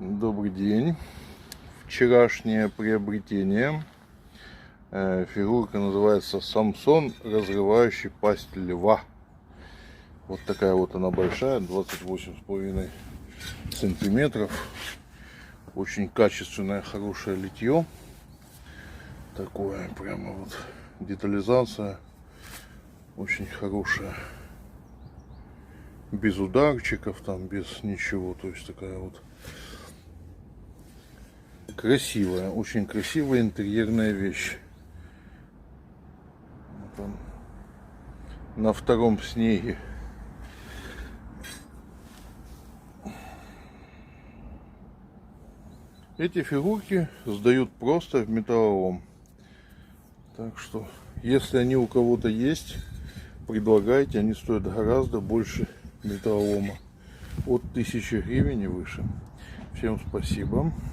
Добрый день. Вчерашнее приобретение. Фигурка называется Самсон, разрывающий пасть льва. Вот такая вот она большая, 28,5 сантиметров. Очень качественное, хорошее литье. Такое прямо вот детализация очень хорошая. Без ударчиков, там без ничего. То есть такая вот красивая, очень красивая интерьерная вещь. Вот он, на втором снеге. Эти фигурки сдают просто в металлолом. Так что, если они у кого-то есть, предлагайте. Они стоят гораздо больше металлолома. От 1000 гривен и выше. Всем спасибо.